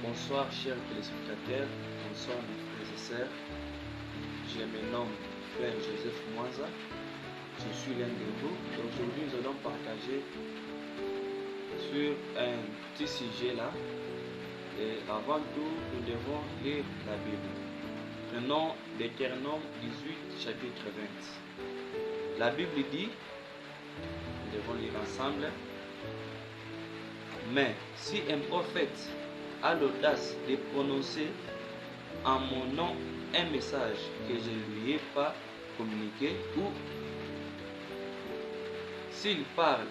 Bonsoir chers téléspectateurs, bonsoir mes frères et sœurs. Je me nomme Frère Joseph Mwanza, je suis l'un de vous. Aujourd'hui nous allons partager sur un petit sujet là. Et avant tout, nous devons lire la Bible. Prenons Deutéronome 18, chapitre 20. La Bible dit, nous devons lire ensemble, mais si un prophète a l'audace de prononcer en mon nom un message que je ne lui ai pas communiqué, ou s'il parle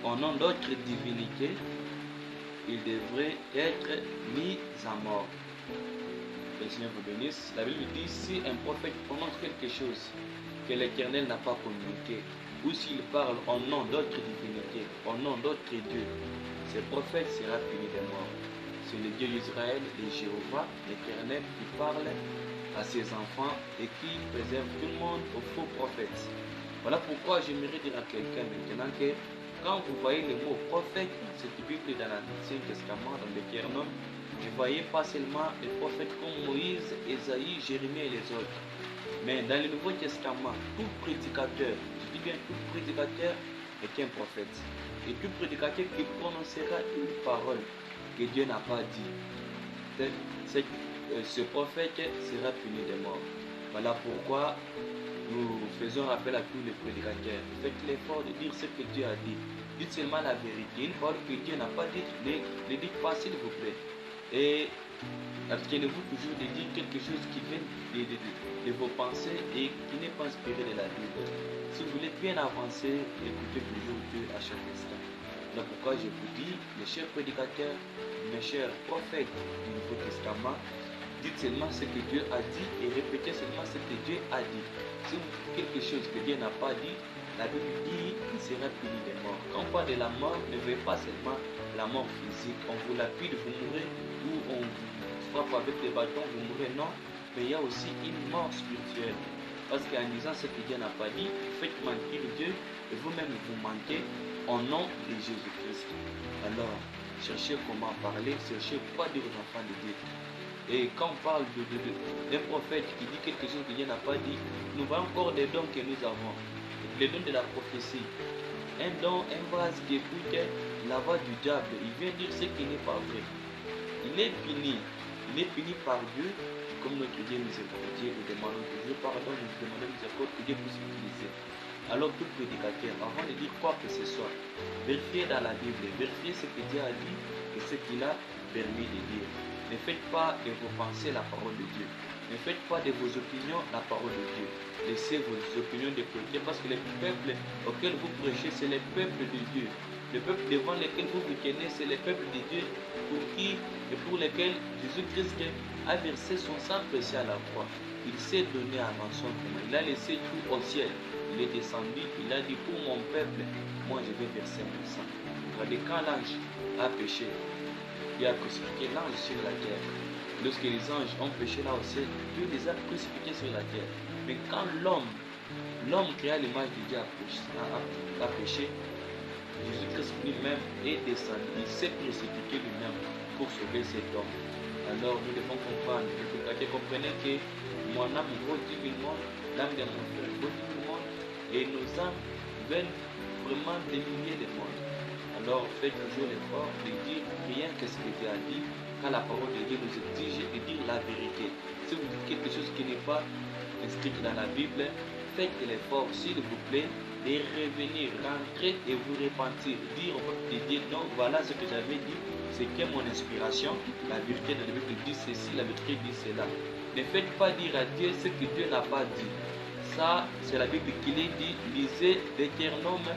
au nom d'autres divinités, il devrait être mis à mort. Que le Seigneur vous bénisse. La Bible dit, si un prophète prononce quelque chose que l'Éternel n'a pas communiqué, ou s'il parle au nom d'autres divinités, au nom d'autres dieux, ce prophète sera puni de mort. C'est le Dieu d'Israël, le Jéhovah, l'Éternel, qui parle à ses enfants et qui préserve tout le monde aux faux prophètes. Voilà pourquoi j'aimerais dire à quelqu'un maintenant que quand vous voyez le mot prophète, cette Bible dans l'Ancien Testament, dans l'Éternel, ne voyez pas seulement les prophètes comme Moïse, Ésaïe, Jérémie et les autres. Mais dans le Nouveau Testament, tout prédicateur, je dis bien tout prédicateur, est un prophète. Et tout prédicateur qui prononcera une parole que Dieu n'a pas dit, ce prophète sera puni de mort. Voilà pourquoi nous faisons appel à tous les prédicateurs. Faites l'effort de dire ce que Dieu a dit. Dites seulement la vérité. Une parole que Dieu n'a pas dit, ne dites pas s'il vous plaît. Et abstenez-vous toujours de dire quelque chose qui vient de vos pensées et qui n'est pas inspiré de la Bible. Si vous voulez bien avancer, écoutez toujours Dieu à chaque instant. C'est pourquoi je vous dis, mes chers prédicateurs, mes chers prophètes du Nouveau Testament, dites seulement ce que Dieu a dit et répétez seulement ce que Dieu a dit. Si vous dites quelque chose que Dieu n'a pas dit, la Bible dit qu'il sera puni de mort. Quand on parle de la mort, ne voyez pas seulement la mort physique. On vous lapide, vous mourrez, ou on vous frappe avec des bâtons, vous mourrez. Non, mais il y a aussi une mort spirituelle. Parce qu'en disant ce que Dieu n'a pas dit, faites mentir Dieu et vous-même vous mentez au nom de Jésus-Christ. Alors, cherchez comment parler, cherchez quoi dire aux enfants de Dieu. Et quand on parle d'un prophète qui dit quelque chose que Dieu n'a pas dit, nous voyons encore des dons que nous avons. Les dons de la prophétie. Un don, un vase qui écoute la voix du diable. Il vient dire ce qui n'est pas vrai. Il est puni. Il est puni par Dieu. Comme notre Dieu miséricordieux, nous demandons toujours pardon, nous demandons miséricorde que Dieu puisse utiliser. Alors tout prédicateur, avant de dire quoi que ce soit, vérifiez dans la Bible, vérifiez ce que Dieu a dit et ce qu'il a permis de dire. Ne faites pas de vos pensées la parole de Dieu. Ne faites pas de vos opinions la parole de Dieu. Laissez vos opinions de côté parce que les peuples auxquels vous prêchez, c'est les peuples de Dieu. Le peuple devant lequel vous vous tenez, c'est les peuples de Dieu pour qui et pour lesquels Jésus-Christ a versé son sang précieux à la croix. Il s'est donné un rançon pour moi. Il a laissé tout au ciel. Il est descendu. Il a dit pour mon peuple, moi je vais verser mon sang. Regardez, quand l'ange a péché, il a crucifié l'ange sur la terre. Lorsque les anges ont péché là au ciel, Dieu les a crucifiés sur la terre. Mais quand l'homme créa l'image de Dieu a péché, Jésus-Christ lui-même est descendu. Il s'est crucifié lui-même pour sauver cet homme. Alors nous devons comprendre, comprenez que mon âme vaut du monde, l'âme de mon frère vaut du monde, et nos âmes veulent vraiment des milliers de monde. Alors faites toujours l'effort de dire rien que ce que Dieu a dit, quand la parole de Dieu nous exige de dire la vérité. Si vous dites quelque chose qui n'est pas inscrit dans la Bible, faites l'effort, s'il vous plaît, de revenir, rentrer et vous repentir, dire au peuple de Dieu, non, voilà ce que j'avais dit, c'est que mon inspiration, la vérité de la Bible dit ceci, la vérité dit cela. Ne faites pas dire à Dieu ce que Dieu n'a pas dit. Ça, c'est la Bible qui l'est dit. Lisez Deutéronome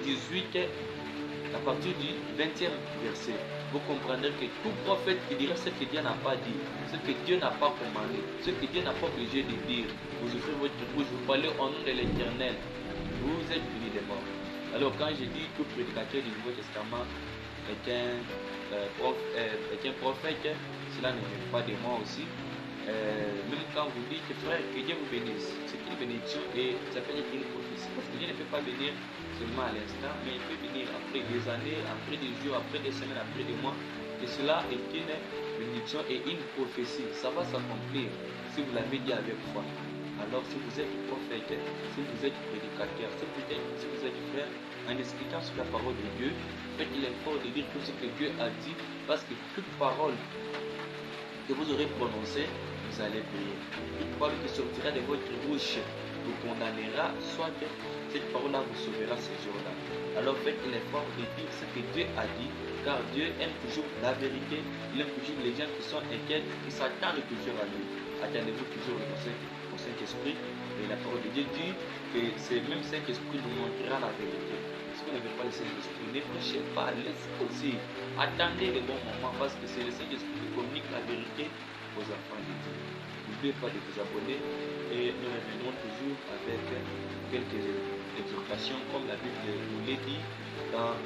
18 à partir du 20e verset. Vous comprendrez que tout prophète qui dirait ce que Dieu n'a pas dit, ce que Dieu n'a pas commandé, ce que Dieu n'a pas obligé de dire, vous ouvrez votre bouche, vous parlez au nom de l'Éternel, vous êtes puni de mort. Alors quand je dis tout prédicateur du Nouveau Testament est un prophète, cela ne vient pas de moi aussi. Même quand vous dites frère, que Dieu vous bénisse, c'est une bénédiction et ça peut être une prophétie. Parce que Dieu ne peut pas venir seulement à l'instant, mais il peut venir après des années, après des jours, après des semaines, après des mois. que cela est une bénédiction et une prophétie. Ça va s'accomplir si vous l'avez dit avec foi. Alors si vous êtes prophète, si vous êtes prédicateur, si vous êtes frère, en expliquant sur la parole de Dieu, faites l'effort de dire tout ce que Dieu a dit, parce que toute parole que vous aurez prononcée, vous allez payer. Toute parole qui sortira de votre bouche vous condamnera, soit que cette parole-là vous sauvera ces jours-là. Alors faites l'effort de dire ce que Dieu a dit, car Dieu aime toujours la vérité, il aime toujours les gens qui sont inquiets, qui s'attendent toujours à lui. Attendez-vous toujours au Saint-Esprit, et la parole de Dieu dit que c'est même Saint-Esprit vous montrera la vérité. Si vous n'avez pas le Saint-Esprit, ne prêchez pas, laissez aussi. Attendez le bon moment, parce que c'est le Saint-Esprit qui communique la vérité aux enfants de Dieu. N'oubliez pas de vous abonner et nous reviendrons toujours avec quelques exhortations comme la Bible nous l'a dit dans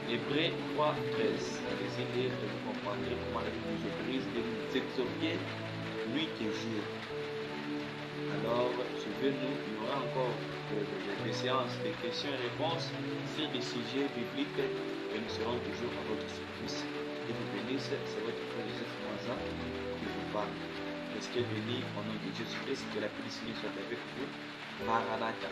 Hébreux 3:13. Allez-y lire et vous comprendrez comment la Bible nous autorise de nous exhorter nuit et jour. Alors, suivez-nous, il y aura encore des séances de questions-réponses sur des sujets bibliques et nous serons toujours à votre service. Que vous bénisse, c'est votre frère Joseph Moisan qui vous parle. Restez bénis au nom de Jésus-Christ, que la paix du Seigneur soit avec vous. Maranatha.